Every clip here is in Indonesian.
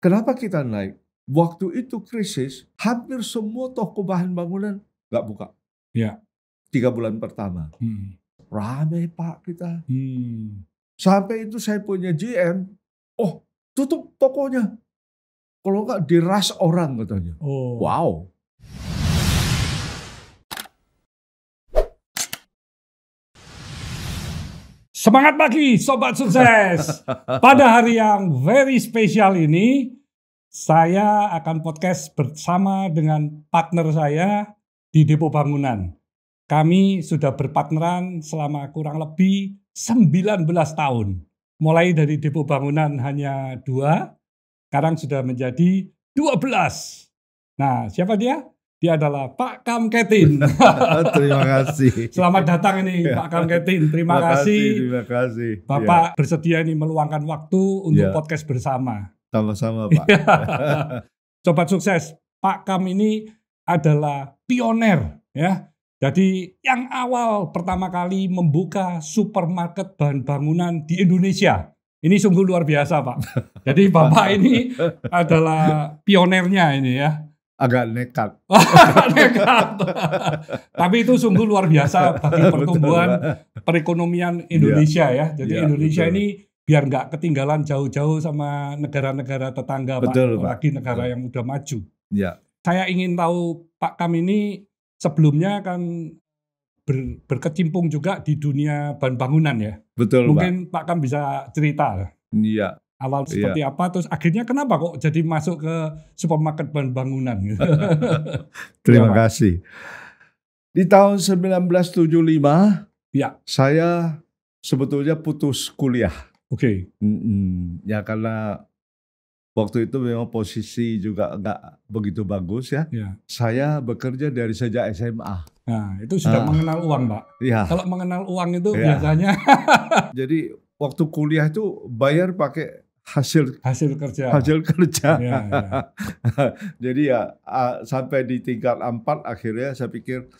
Kenapa kita naik? Waktu itu krisis, hampir semua toko bahan bangunan nggak buka. Ya. 3 bulan pertama. Ramai Pak kita. Sampai itu saya punya GM, tutup tokonya. Kalau nggak diras orang katanya. Wow. Semangat pagi Sobat Sukses. Pada hari yang very spesial ini, saya akan podcast bersama dengan partner saya di Depo Bangunan. Kami sudah berpartneran selama kurang lebih 19 tahun. Mulai dari Depo Bangunan hanya 2, sekarang sudah menjadi 12. Nah, siapa dia? Dia adalah Pak Kamketin. Terima kasih. Selamat datang ini Pak Kamketin. Terima kasih. Terima kasih. Bapak bersedia ini meluangkan waktu untuk podcast bersama. Sama-sama Pak. Sobat Sukses, Pak Kam ini adalah pioner ya. Jadi yang awal pertama kali membuka supermarket bahan bangunan di Indonesia. Ini sungguh luar biasa Pak. Jadi Bapak ini adalah pionernya ini ya. Agak nekat. Tapi itu sungguh luar biasa bagi pertumbuhan perekonomian Indonesia ya. Jadi Indonesia ini biar nggak ketinggalan jauh-jauh sama negara-negara tetangga betul, Pak. Apalagi negara yang udah maju. Ya. Saya ingin tahu Pak Kam ini sebelumnya kan berkecimpung juga di dunia bahan bangunan ya. Betul Mungkin Pak Kam bisa cerita. Iya. Awal seperti apa, terus akhirnya kenapa kok jadi masuk ke supermarket bahan bangunan gitu. Terima kasih. Di tahun 1975, saya sebetulnya putus kuliah. Oke. Ya karena waktu itu memang posisi juga nggak begitu bagus ya. Saya bekerja dari sejak SMA. Nah, itu sudah mengenal uang, Pak. Iya. Kalau mengenal uang itu biasanya. Jadi waktu kuliah itu bayar pakai hasil kerja. Ya. Jadi sampai di tingkat 4 akhirnya saya pikir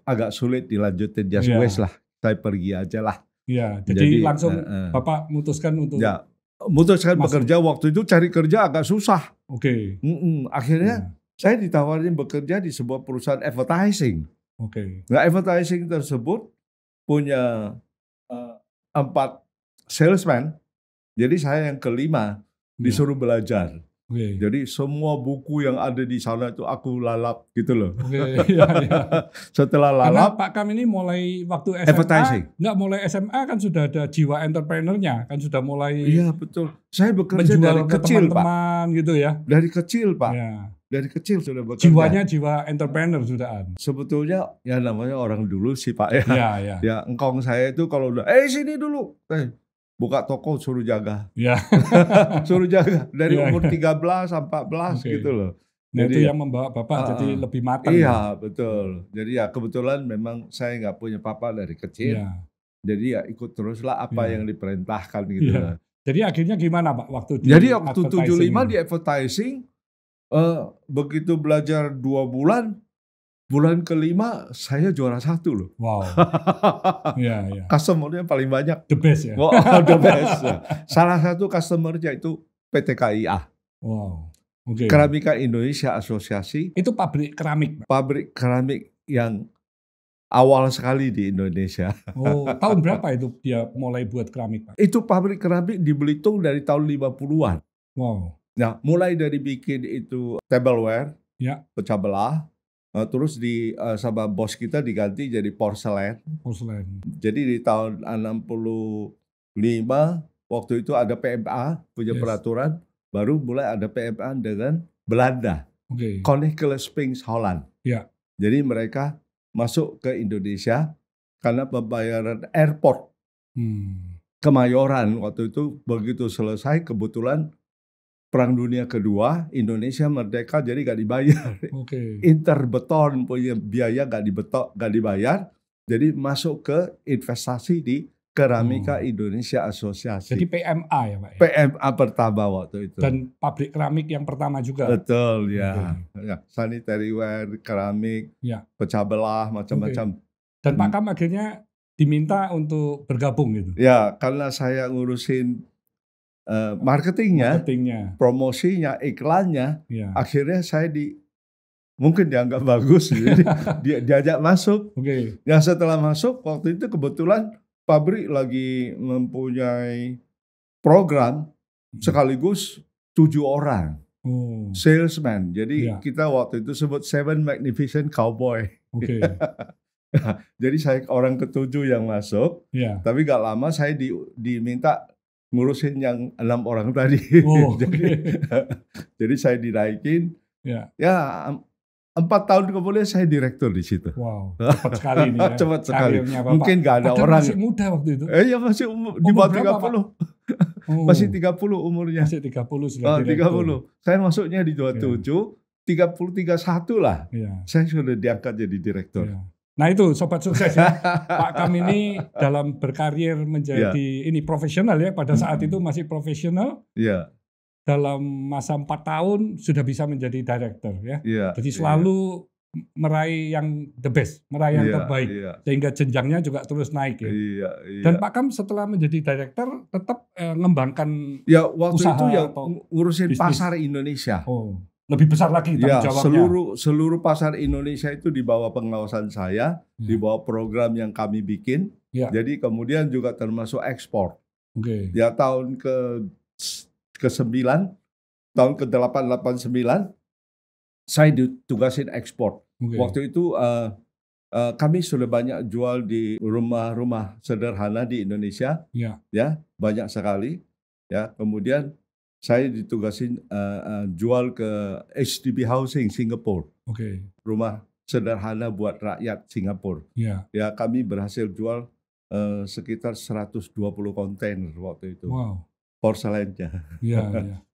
agak sulit dilanjutin, wes lah, saya pergi aja lah. Ya, jadi langsung Bapak memutuskan untuk memutuskan bekerja. Waktu itu cari kerja agak susah. Oke. Akhirnya saya ditawarin bekerja di sebuah perusahaan advertising. Oke. Nah, advertising tersebut punya 4 salesman. Jadi saya yang kelima disuruh belajar. Jadi semua buku yang ada di sana itu aku lalap gitu loh. Setelah lalap, karena Pak Kam ini mulai waktu SMA, advertising. Mulai SMA kan sudah ada jiwa entrepreneurnya, kan sudah mulai. Iya betul. Saya bekerja dari kecil teman-teman Pak. Gitu ya. Dari kecil Pak. Ya. Dari kecil sudah bekerja. Jiwanya jiwa entrepreneur sudah. Sebetulnya ya namanya orang dulu sih Pak ya. Ya engkong saya itu kalau udah sini dulu. Buka toko suruh jaga. Suruh jaga dari umur 13 sampai 14 gitu loh. Nah, jadi itu yang membawa Bapak jadi lebih matang. Iya, betul. Jadi ya kebetulan memang saya nggak punya papa dari kecil. Jadi ya ikut teruslah apa yang diperintahkan gitu. Jadi akhirnya gimana Pak waktu di Jadi waktu 75 di advertising begitu belajar 2 bulan, bulan kelima saya juara 1 loh. Wow. Customer-nya paling banyak. The best ya. The best. Salah satu customer-nya itu PT KIA. Wow. Keramika Indonesia Asosiasi. Itu pabrik keramik. Pabrik keramik yang awal sekali di Indonesia. Tahun berapa itu dia mulai buat keramik Pak? Itu pabrik keramik di Belitung dari tahun 50-an. Wow. Nah, mulai dari bikin itu tableware, pecah belah. Terus sama bos kita diganti jadi porselen. Jadi di tahun 65 waktu itu ada PMA punya peraturan, baru mulai ada PMA dengan Belanda. Koninklijke Spinks Holland. Jadi mereka masuk ke Indonesia karena pembayaran airport. Kemayoran waktu itu begitu selesai kebetulan Perang Dunia Kedua, Indonesia merdeka jadi gak dibayar. Interbeton punya biaya gak dibayar, jadi masuk ke investasi di Keramika Indonesia Asosiasi. Jadi PMA ya Pak? PMA pertama waktu itu. Dan pabrik keramik yang pertama juga? Betul ya. Sanitary ware, keramik, pecah belah, macam-macam. Dan Pak Kam akhirnya diminta untuk bergabung gitu? Ya, karena saya ngurusin marketingnya, promosinya, iklannya. Ya. Akhirnya saya mungkin dianggap bagus, jadi diajak masuk. Yang setelah masuk waktu itu kebetulan pabrik lagi mempunyai program sekaligus 7 orang salesman. Jadi kita waktu itu sebut Seven Magnificent Cowboy. Jadi saya orang ke-7 yang masuk, tapi gak lama saya diminta ngurusin yang 6 orang tadi. Jadi saya dinaikin. Ya 4 tahun kemudian saya direktur di situ. Wow, cepat sekali ini ya. Cepat sekali. Mungkin gak ada orang. Masih muda waktu itu. Iya masih di bawah 30. Masih 30 umurnya. Masih 30 sudah direktur. 30. Saya masuknya di 27, 31 lah. Saya sudah diangkat jadi direktur. Nah itu Sobat Sukses ya. Pak Kam ini dalam berkarir menjadi ini profesional ya. Pada saat itu masih profesional. Dalam masa 4 tahun sudah bisa menjadi director ya. Jadi selalu meraih yang the best, meraih yang terbaik. Sehingga jenjangnya juga terus naik ya. Dan Pak Kam setelah menjadi director tetap ngembangkan waktu usaha itu ya ngurusin bisnis. pasar Indonesia. Lebih besar lagi tanggung jawabnya. Seluruh pasar Indonesia itu di bawah pengawasan saya, di bawah program yang kami bikin. Jadi kemudian juga termasuk ekspor. Ya tahun ke-9, tahun ke-8, 89, saya ditugasin ekspor. Waktu itu kami sudah banyak jual di rumah-rumah sederhana di Indonesia. Ya, banyak sekali. Ya, kemudian saya ditugasin jual ke HDB Housing Singapura. Rumah sederhana buat rakyat Singapura. Ya, kami berhasil jual sekitar 120 kontainer waktu itu. Porselennya.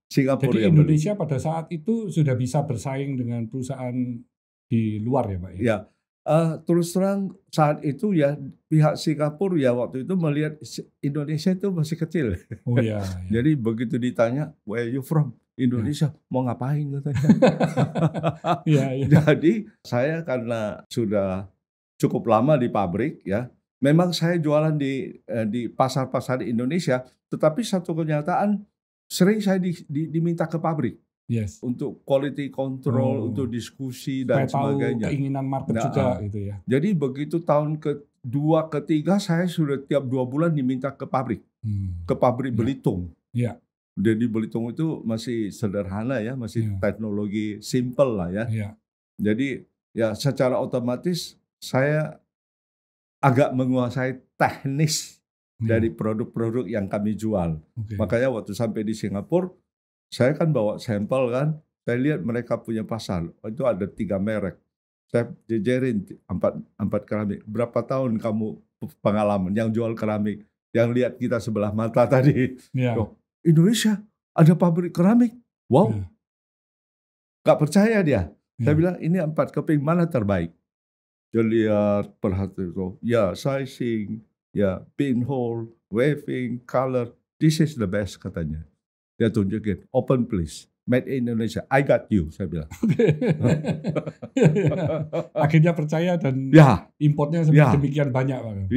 Singapura. Jadi Indonesia pada saat itu sudah bisa bersaing dengan perusahaan di luar ya Pak? Terus terang saat itu ya pihak Singapura ya waktu itu melihat Indonesia itu masih kecil. Jadi begitu ditanya, where you from? Indonesia. Mau ngapain katanya. Jadi saya karena sudah cukup lama di pabrik ya, memang saya jualan di pasar-pasar di Indonesia, tetapi satu kenyataan sering saya diminta ke pabrik. Untuk quality control, untuk diskusi dan sebagainya. Keinginan market juga gitu ya. Jadi begitu tahun kedua, ketiga saya sudah tiap 2 bulan diminta ke pabrik, ke pabrik Belitung. Jadi Belitung itu masih sederhana ya, masih teknologi simple lah ya. Jadi ya secara otomatis saya agak menguasai teknis dari produk-produk yang kami jual. Makanya waktu sampai di Singapura, saya kan bawa sampel kan, saya lihat mereka punya pasar, itu ada 3 merek. Saya jejerin 4 keramik. Berapa tahun kamu pengalaman yang jual keramik, yang lihat kita sebelah mata tadi. Indonesia ada pabrik keramik. Wow. Gak percaya dia. Saya bilang ini 4 keping mana terbaik? Dia lihat, perhatikan, sizing, pinhole, waving, color, this is the best katanya. Dia tunjukin, open please, made in Indonesia, I got you, saya bilang. Akhirnya percaya dan importnya demikian banyak Pak.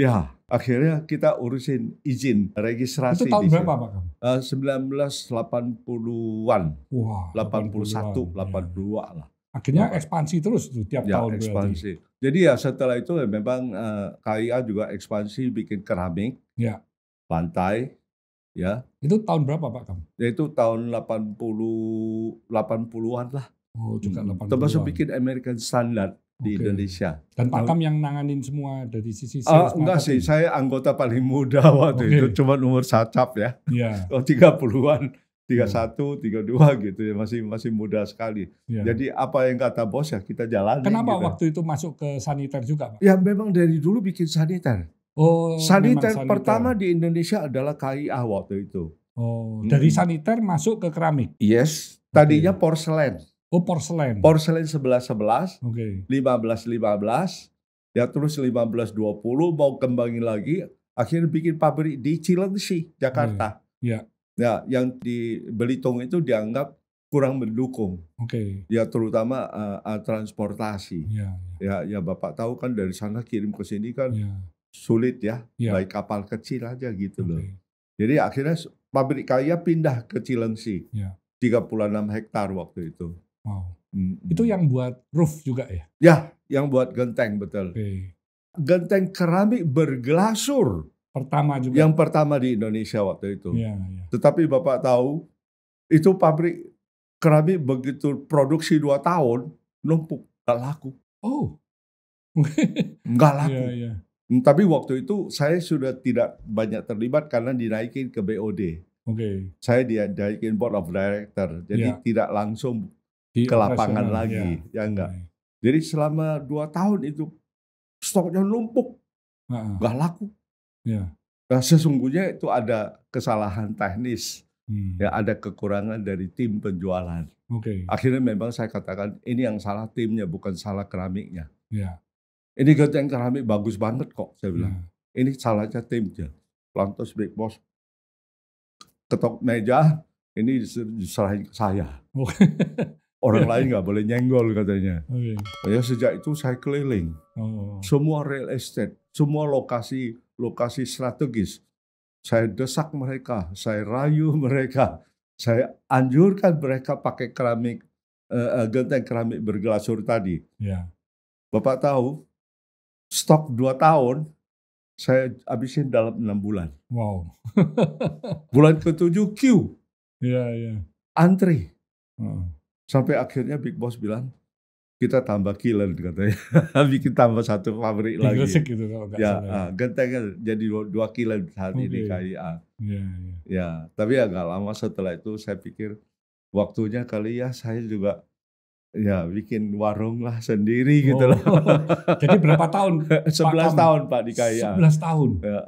Akhirnya kita urusin izin registrasi. Itu tahun berapa Pak? 1980-an, 81, 82 lah. Akhirnya ekspansi terus tuh tiap tahun. Ekspansi. Jadi ya setelah itu memang KIA juga ekspansi bikin keramik, lantai. Itu tahun berapa Pak Kam? Itu tahun 80-an lah. Juga 80-an. Termasuk bikin American Standard di Indonesia. Dan Pak Kam yang nanganin semua dari sisi sales enggak sih, saya anggota paling muda waktu itu, cuma umur sacap ya. 30-an, 31, 32 gitu ya, masih muda sekali. Jadi apa yang kata bos ya kita jalani. Kenapa gitu. Waktu itu masuk ke saniter juga Pak? Ya memang dari dulu bikin saniter. Saniter pertama di Indonesia adalah KIA waktu itu. Dari saniter masuk ke keramik? Yes, tadinya porselen. Porselen. Porselen 11-11, 15-15, ya terus 15-20, mau kembangin lagi, akhirnya bikin pabrik di Cilengsi, Jakarta. Ya, yang di Belitung itu dianggap kurang mendukung. Ya terutama transportasi. Ya Bapak tahu kan dari sana kirim ke sini kan. Sulit ya, baik kapal kecil aja gitu loh. Jadi akhirnya pabrik kayu pindah ke Cilengsi. Ya. 36 hektar waktu itu. Wow. Itu yang buat roof juga ya? Ya, yang buat genteng, betul. Okay. Genteng keramik berglasur. Pertama juga? Yang pertama di Indonesia waktu itu. Ya, ya. Tetapi Bapak tahu, itu pabrik keramik begitu produksi 2 tahun, numpuk, nggak laku. Oh. Nggak laku. Ya, ya. Tapi waktu itu saya sudah tidak banyak terlibat karena dinaikin ke BOD. Okay. Saya dinaikin Board of Director, jadi tidak langsung ke lapangan lagi. Ya enggak. Okay. Jadi selama 2 tahun itu stoknya numpuk, nggak laku. Ya. Nah, sesungguhnya itu ada kesalahan teknis, ya ada kekurangan dari tim penjualan. Okay. Akhirnya memang saya katakan ini yang salah timnya, bukan salah keramiknya. Ya. Ini genteng keramik bagus banget kok, saya bilang. Ini salahnya timnya. Lantas Big Boss ketok meja, ini diserahin ke saya. Orang lain nggak boleh nyenggol katanya. Ya sejak itu saya keliling. Semua real estate, semua lokasi strategis. Saya desak mereka, saya rayu mereka, saya anjurkan mereka pakai keramik, genteng keramik berglasur tadi. Ya. Bapak tahu, stok 2 tahun, saya habisin dalam 6 bulan. Wow. Bulan ke-7 queue. Iya, iya. Antri. Sampai akhirnya Big Boss bilang, kita tambah kiln katanya. Bikin tambah 1 pabrik lagi. Gresik gitu kalau nggak salah. Gentengnya jadi 2 kiln saat ini KIA. Iya, iya. Ya, tapi agak lama setelah itu saya pikir, waktunya kali ya saya juga ya bikin warung lah sendiri gitu loh. Jadi berapa tahun? 11 tahun Pak di KIA. 11 tahun? Ya,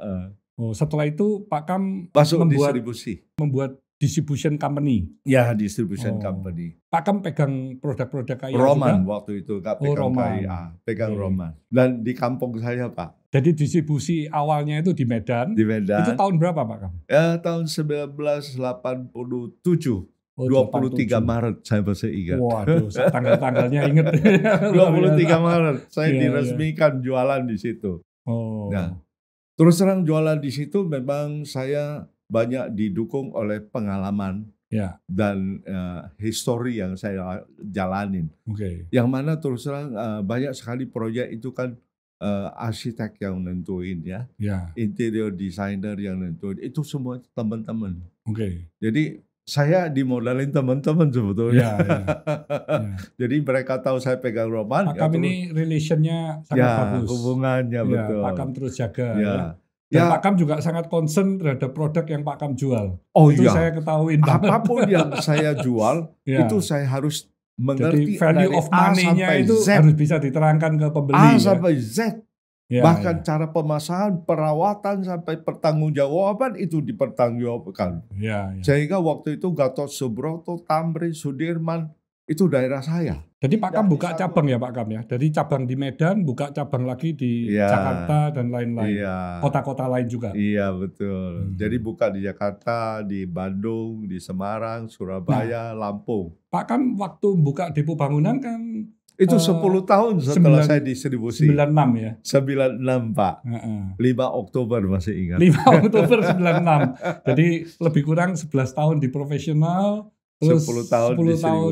setelah itu Pak Kam masuk distribusi. Membuat distribution company? Ya, distribution company. Pak Kam pegang produk-produk KIA Roman juga? waktu itu, gak pegang KIA, pegang Roman. Dan di kampung saya Pak. Jadi distribusi awalnya itu di Medan? Di Medan. Itu tahun berapa Pak Kam? Ya, tahun 1987. 23 Maret saya masih ingat. Waduh, tanggal-tanggalnya inget. 23 Maret saya diresmikan jualan di situ. Nah, terus terang jualan di situ memang saya banyak didukung oleh pengalaman dan histori yang saya jalanin. Yang mana terus terang banyak sekali proyek itu kan arsitek yang nentuin ya, interior designer yang nentuin, itu semua teman-teman. Jadi saya dimodalin teman-teman sebetulnya. Jadi mereka tahu saya pegang Roman. Pak Kam ini relationnya sangat bagus. Hubungannya betul. Pak Kam terus jaga. Dan Pak Kam juga sangat concern terhadap produk yang Pak Kam jual. Itu saya ketahuin. Apapun yang saya jual, itu saya harus mengerti. Jadi value of money-nya itu harus bisa diterangkan ke pembeli. A sampai Z. Bahkan cara pemasangan, perawatan sampai pertanggungjawaban itu dipertanggungjawabkan. Sehingga waktu itu Gatot Subroto, Tamrin, Sudirman itu daerah saya. Jadi Pak Kam buka cabang ya Pak Kam ya? Dari cabang di Medan, buka cabang lagi di Jakarta dan lain-lain. Kota-kota lain juga. Iya betul. Jadi buka di Jakarta, di Bandung, di Semarang, Surabaya, Lampung. Pak Kam waktu buka depo bangunan kan itu 10 tahun setelah saya distribusi. 96 ya? 96 Pak. 5 Oktober masih ingat. 5 Oktober 96. Jadi lebih kurang 11 tahun di profesional. Terus 10 tahun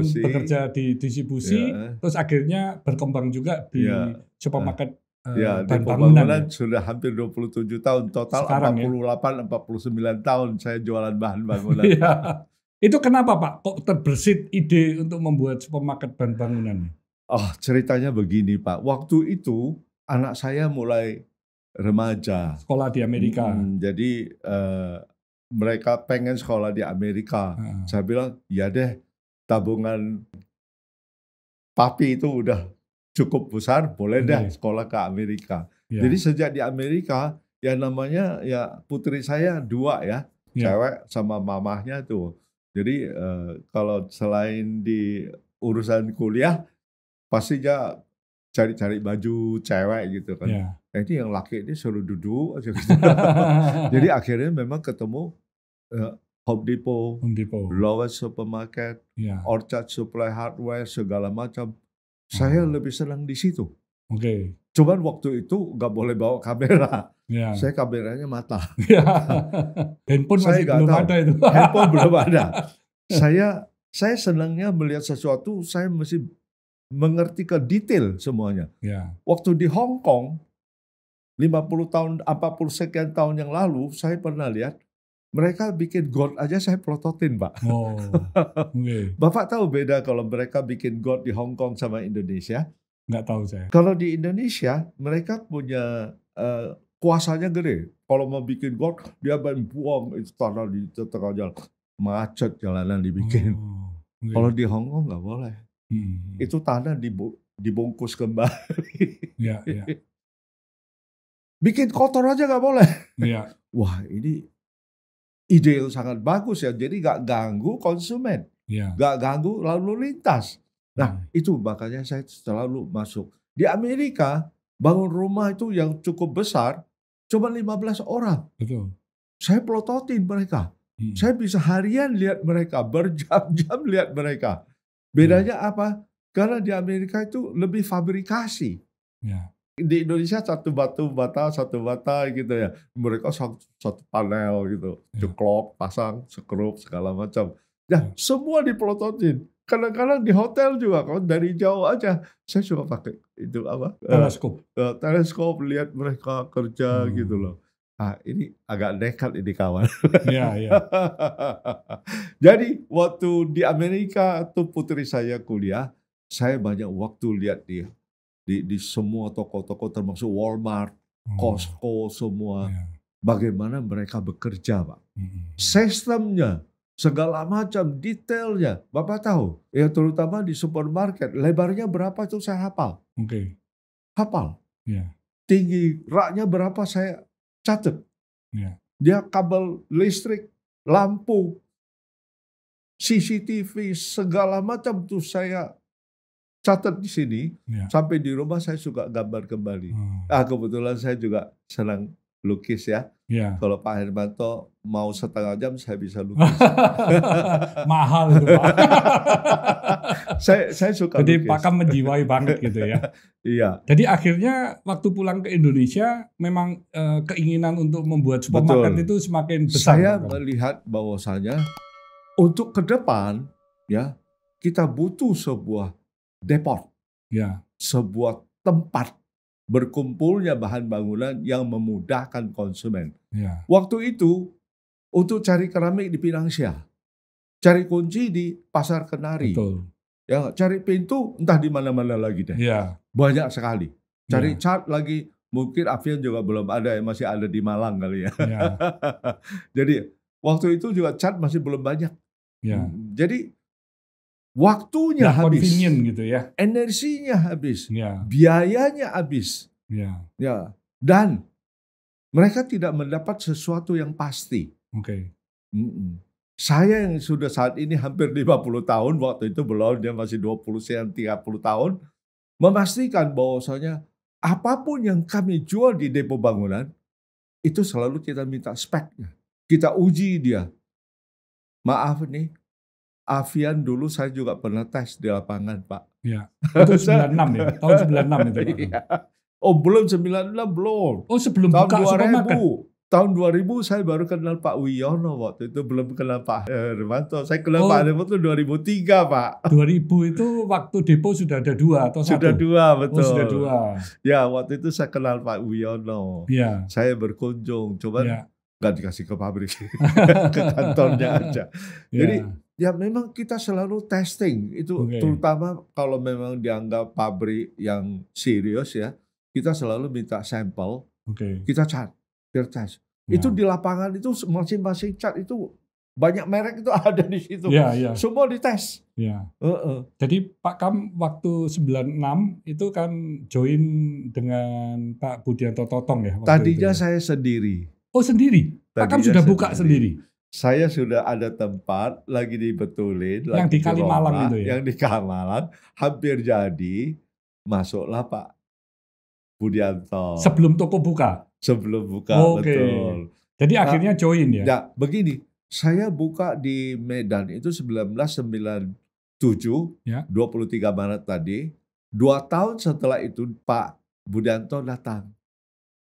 bekerja di distribusi. Terus akhirnya berkembang juga di supermarket bahan bangunan. Sudah hampir 27 tahun. Total sekarang 48-49 tahun saya jualan bahan bangunan. Itu kenapa Pak? Kok terbersit ide untuk membuat supermarket bahan bangunan? Ceritanya begini Pak, waktu itu anak saya mulai remaja. Sekolah di Amerika. Jadi mereka pengen sekolah di Amerika. Saya bilang, ya deh tabungan papi itu udah cukup besar, boleh deh sekolah ke Amerika. Jadi sejak di Amerika, ya namanya ya putri saya 2 ya, cewek sama mamahnya tuh. Jadi kalau selain di urusan kuliah, pastinya cari-cari baju cewek gitu kan. Ini yang laki ini suruh duduk aja gitu. Jadi akhirnya memang ketemu Home Depot, Lowe's Supermarket, Orchard Supply Hardware, segala macam. Saya lebih senang di situ. Cuman waktu itu nggak boleh bawa kamera. Ya. Saya kameranya mata. Ya. Handphone masih belum ada itu. Handphone belum ada. Saya senangnya melihat sesuatu, saya mesti mengerti ke detail semuanya. Ya. Waktu di Hong Kong 50 tahun, 40 sekian tahun yang lalu, saya pernah lihat mereka bikin got aja saya plototin, Pak. Oh, okay. Bapak tahu beda kalau mereka bikin got di Hong Kong sama Indonesia? Nggak tahu saya. Kalau di Indonesia, mereka punya kuasanya gede. Kalau mau bikin got, dia buang itu tanah di tengah jalan. Macet jalanan dibikin. Oh, okay. Kalau di Hong Kong nggak boleh. Itu tanah dibungkus kembali. Ya, ya. Bikin kotor aja nggak boleh. Ya. Wah, ini ide yang sangat bagus ya. Jadi nggak ganggu konsumen, nggak ganggu lalu lintas. Nah, itu makanya saya selalu masuk. Di Amerika, bangun rumah itu yang cukup besar, cuma 15 orang. Betul. Saya plototin mereka. Saya bisa harian lihat mereka, berjam-jam lihat mereka. Bedanya apa? Karena di Amerika itu lebih fabrikasi. Ya. Di Indonesia satu bata gitu ya. Mereka satu panel gitu. Ceklok, pasang, skrup, segala macam. Nah, semua diplototin. Kadang-kadang di hotel juga, kalau dari jauh aja. Saya suka pakai itu apa? Teleskop. Teleskop, lihat mereka kerja gitu loh. Ah, ini agak nekat ini kawan. Iya, iya. Jadi waktu di Amerika tuh putri saya kuliah, saya banyak waktu lihat dia. Di semua toko-toko termasuk Walmart, Costco semua. Bagaimana mereka bekerja, Pak. Sistemnya, segala macam detailnya. Bapak tahu, ya terutama di supermarket, lebarnya berapa itu saya hafal. Oke. Hafal. Yeah. Tinggi raknya berapa saya catat. Yeah. Dia kabel listrik, lampu, CCTV, segala macam tuh saya catat di sini. Sampai di rumah saya suka gambar kembali. Kebetulan saya juga senang lukis ya. Kalau Pak Hermanto mau setengah jam saya bisa lukis. Mahal itu Pak. saya suka jadi lukis. Pak Kam menjiwai banget gitu ya. Iya. Jadi akhirnya waktu pulang ke Indonesia memang keinginan untuk membuat supermarket itu semakin besar. Saya melihat bahwasanya untuk ke depan ya kita butuh sebuah depot, sebuah tempat berkumpulnya bahan bangunan yang memudahkan konsumen. Waktu itu untuk cari keramik di Pinangsia, cari kunci di Pasar Kenari, ya cari pintu entah di mana-mana lagi deh, banyak sekali. Cari cat lagi, mungkin Avian juga belum ada ya, masih ada di Malang kali ya. Jadi waktu itu juga cat masih belum banyak. Jadi waktunya habis, gitu ya. Energinya habis, biayanya habis, dan mereka tidak mendapat sesuatu yang pasti. Saya yang sudah saat ini hampir 50 tahun, waktu itu belum, dia masih 30 tahun, memastikan bahwasanya apapun yang kami jual di depo bangunan itu selalu kita minta speknya, kita uji dia. Maaf nih, Avian dulu saya juga pernah tes di lapangan, Pak. Iya. Itu 96 ya? Tahun 96 itu, Pak. Iya. Oh, belum 96, belum. Oh, sebelum tahun buka supermarket. Tahun 2000 saya baru kenal Pak Wiono waktu itu, belum kenal Pak Hermanto. Saya kenal Pak Hermanto 2003, Pak. 2000 itu waktu depo sudah ada 2 atau 1? Sudah 2, betul. Oh, sudah 2. Ya, waktu itu saya kenal Pak Wiono. Iya. Saya berkunjung, coba nggak dikasih ke pabrik, ke kantornya aja. Jadi ya memang kita selalu testing itu, terutama kalau memang dianggap pabrik yang serius ya, kita selalu minta sampel, kita cat, kita tes. Itu di lapangan itu masing-masing cat itu banyak merek itu ada di situ, semua dites. Jadi Pak Kam waktu 96 itu kan join dengan Pak Budianto Totong ya? Tadinya saya sendiri. Oh sendiri? Pak Kam sudah buka sendiri? Saya sudah ada tempat lagi dibetulin, yang di Kalimalang itu ya? Yang di Kalimalang hampir jadi, masuklah Pak Budianto. Sebelum toko buka? Sebelum buka, betul. Jadi akhirnya join ya? Ya, begini, saya buka di Medan itu 1997, 23 Maret tadi. 2 tahun setelah itu Pak Budianto datang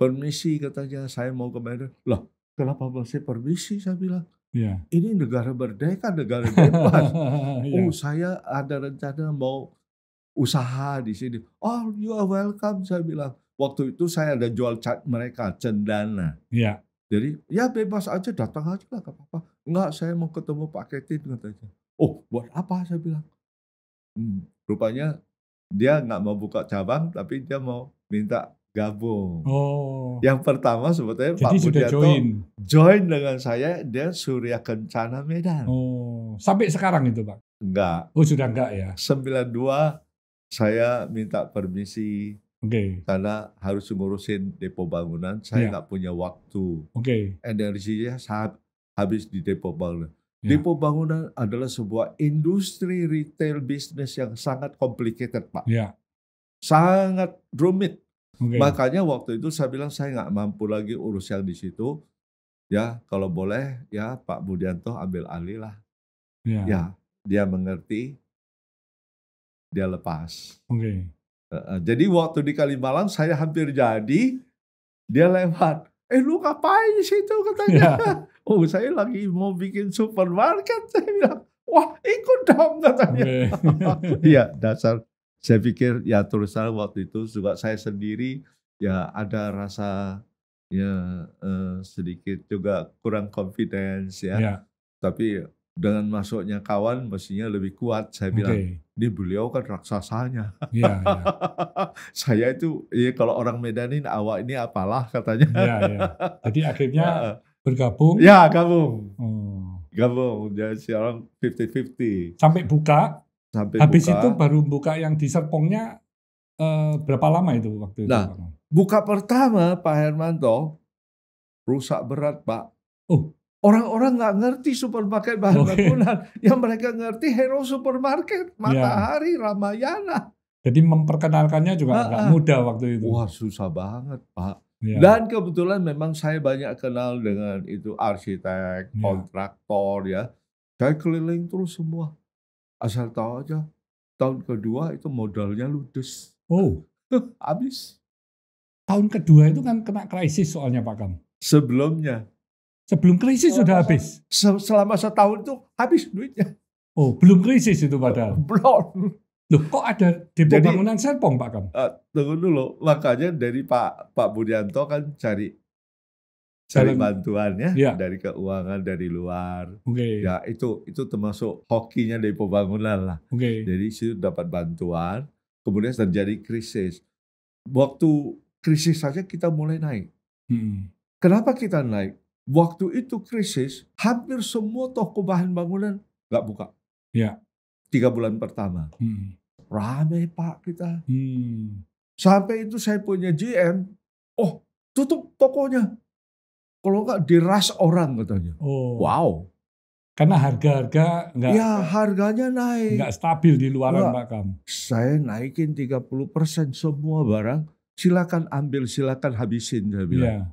permisi katanya, saya mau ke Medan. Lah, kenapa mesti permisi? Saya bilang. Ya. Ini negara merdeka, negara bebas. Ya. Saya ada rencana mau usaha di sini. Oh, you are welcome, saya bilang. Waktu itu saya ada jual cat mereka, cendana. Ya. Jadi, ya bebas aja, datang aja lah, gak apa-apa. Enggak, saya mau ketemu Pak Ketin, katanya. Oh, buat apa, saya bilang. Rupanya dia nggak mau buka cabang, tapi dia mau minta gabung. Oh. Yang pertama sebetulnya Jadi Pak Budianto join dengan saya, dia Surya Kencana Medan. Oh, sampai sekarang itu Pak? Enggak. Oh, sudah enggak ya? 92 saya minta permisi. Karena harus ngurusin depo bangunan, saya nggak punya waktu. Energinya habis di depo bangunan. Depo bangunan adalah sebuah industri retail bisnis yang sangat complicated, Pak. Sangat rumit. Makanya waktu itu saya bilang saya nggak mampu lagi urus yang di situ. Ya, kalau boleh ya Pak Budianto ambil alih lah. Ya, dia mengerti, dia lepas. Jadi waktu di Kalimalang saya hampir jadi, dia lewat. Lu ngapain di situ katanya? Oh, saya lagi mau bikin supermarket. Saya bilang, wah ikut dong katanya. Iya, dasar. Saya pikir ya terus terang waktu itu juga saya sendiri ya ada rasa ya sedikit juga kurang confidence ya. Tapi dengan masuknya kawan mestinya lebih kuat. Saya bilang, ini beliau kan raksasanya. Saya itu, kalau orang Medanin awak ini apalah katanya. Jadi akhirnya bergabung? Ya, gabung. Gabung, jadi sekarang 50-50. Sampai buka? Habis itu baru buka yang di Serpongnya berapa lama itu waktu itu? Nah, buka pertama Pak Hermanto, rusak berat Pak. Orang-orang nggak ngerti supermarket bahan bangunan. Yang mereka ngerti Hero Supermarket, Matahari, Ramayana. Jadi memperkenalkannya juga nggak mudah waktu itu. Wah, susah banget, Pak. Dan kebetulan memang saya banyak kenal dengan itu arsitek, kontraktor ya. Saya keliling terus semua. Asal tahu aja, tahun kedua itu modalnya ludes. Habis. Tahun kedua itu kan kena krisis soalnya Pak Kam. Sebelum krisis sudah habis? Selama setahun itu habis duitnya. Belum krisis itu padahal? Belum. Loh, kok ada depo bangunan Serpong Pak Kam? Tunggu dulu, makanya dari Pak Budianto kan cari bantuannya dari keuangan dari luar. Ya itu termasuk hokinya depo bangunan lah. Jadi situ dapat bantuan, kemudian terjadi krisis. Waktu krisis saja kita mulai naik. Kenapa kita naik? Waktu itu krisis, hampir semua toko bahan bangunan nggak buka. 3 bulan pertama. Ramai Pak kita. Sampai itu saya punya GM, tutup tokonya. Kalau nggak diras orang katanya. Wow. Karena harga-harga nggak. Ya harganya naik. Nggak stabil di luaran Pak Kam. Saya naikin 30% semua barang. Silakan ambil, silakan habisin saya bilang.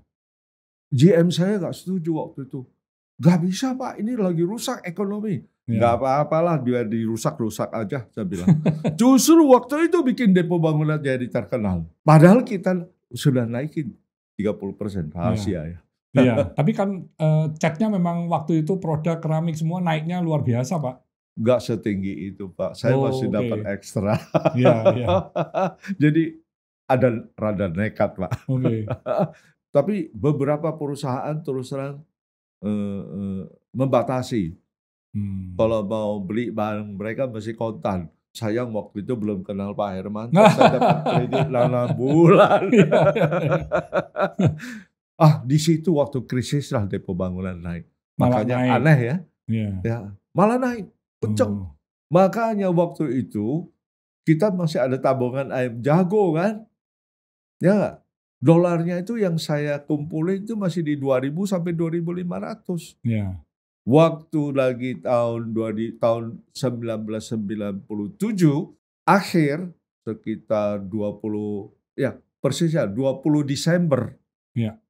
GM saya nggak setuju waktu itu. Nggak bisa Pak, ini lagi rusak ekonomi. Nggak apa-apalah, dia dirusak-rusak aja saya bilang. Justru waktu itu bikin depo bangunan jadi terkenal. Padahal kita sudah naikin 30%, rahasia ya. Tapi kan catnya memang waktu itu produk keramik semua naiknya luar biasa Pak. Nggak setinggi itu Pak, saya masih dapat ekstra. Jadi ada rada nekat Pak. Tapi beberapa perusahaan terus terang membatasi. Kalau mau beli barang mereka mesti kontan. Sayang waktu itu belum kenal Pak Herman, saya dapat kredit 6 bulan. Di situ waktu krisis lah depo bangunan naik. Makanya aneh ya. Malah naik, kenceng. Makanya waktu itu kita masih ada tabungan ayam jago kan. Ya nggak? Dolarnya itu yang saya kumpulin itu masih di 2.000 sampai 2.500. Waktu lagi tahun 1997 akhir sekitar 20 Desember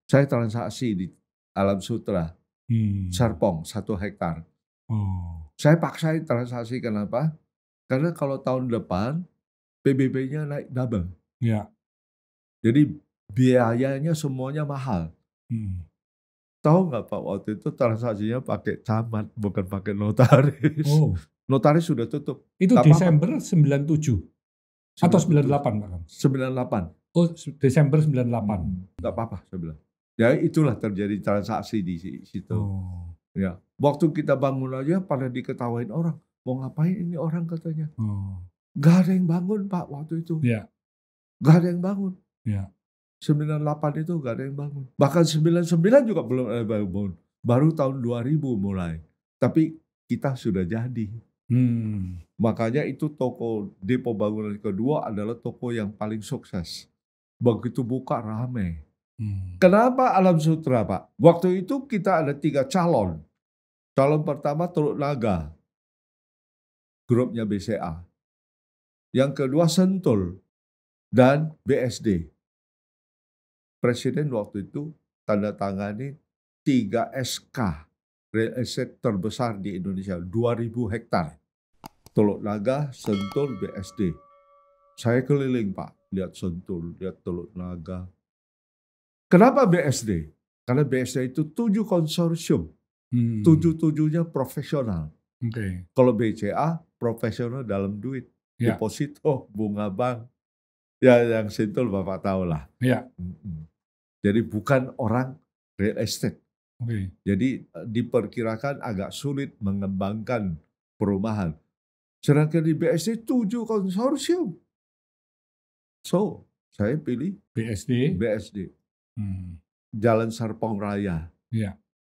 saya transaksi di Alam Sutra Serpong 1 hektar. Saya paksain transaksi, kenapa? Karena kalau tahun depan PBB-nya naik double. Jadi biayanya semuanya mahal. Tahu nggak Pak, waktu itu transaksinya pakai camat, bukan pakai notaris. Oh. Notaris sudah tutup. Itu Desember 97 atau 98 Pak? 98. Oh, Desember 98. Nggak apa-apa saya bilang. Ya itulah terjadi transaksi di situ. Oh. Ya, waktu kita bangun aja pada diketawain orang. Mau ngapain ini orang katanya. Gak ada yang bangun Pak waktu itu. Ya. Gak ada yang bangun. Ya. 98 itu gak ada yang bangun. Bahkan 99 juga belum ada yang bangun. Baru tahun 2000 mulai. Tapi kita sudah jadi. Makanya itu toko Depo Bangunan kedua adalah toko yang paling sukses. Begitu buka rame. Kenapa Alam Sutra Pak? Waktu itu kita ada 3 calon. Calon pertama Teluk Naga. Grupnya BCA. Yang kedua Sentul dan BSD. Presiden waktu itu tanda tangani 3 SK real estate terbesar di Indonesia, 2.000 hektar. Teluk Naga, Sentul, BSD. Saya keliling Pak, lihat Sentul, lihat Teluk Naga. Kenapa BSD? Karena BSD itu 7 konsorsium, 7-7-nya profesional. Kalau BCA profesional dalam duit, deposito, bunga bank. Ya yang Sentul Bapak tahu lah. Jadi bukan orang real estate. Jadi diperkirakan agak sulit mengembangkan perumahan. Sedangkan di BSD 7 konsorsium. So, saya pilih BSD. Jalan Serpong Raya.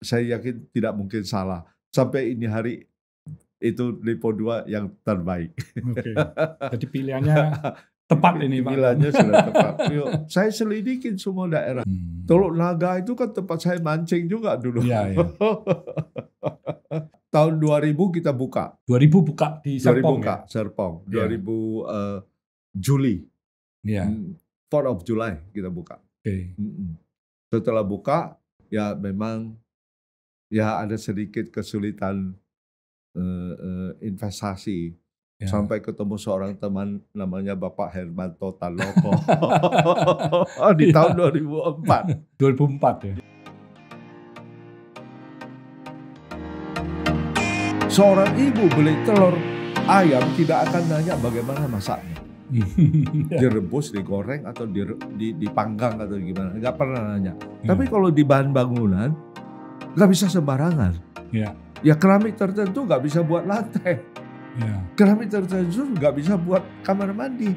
Saya yakin tidak mungkin salah. Sampai ini hari itu Depo 2 yang terbaik. Jadi pilihannya tepat ini Pak. Pilihannya sudah tepat. Yuk, saya selidikin semua daerah. Teluk Naga itu kan tempat saya mancing juga dulu. Tahun 2000 kita buka. 2000 buka di Serpong. 2000 buka, Serpong. 2000 Juli. 4th of July kita buka. Setelah buka, ya memang ya ada sedikit kesulitan investasi. Sampai ketemu seorang teman namanya Bapak Hermanto Taloko di tahun 2004. 2004 ya. Seorang ibu beli telur ayam tidak akan nanya bagaimana masaknya. Direbus, digoreng, atau dipanggang atau gimana. Nggak pernah nanya. Tapi kalau di bahan bangunan, nggak bisa sembarangan. Ya keramik tertentu nggak bisa buat lantai. Keramik tertentu nggak bisa buat kamar mandi.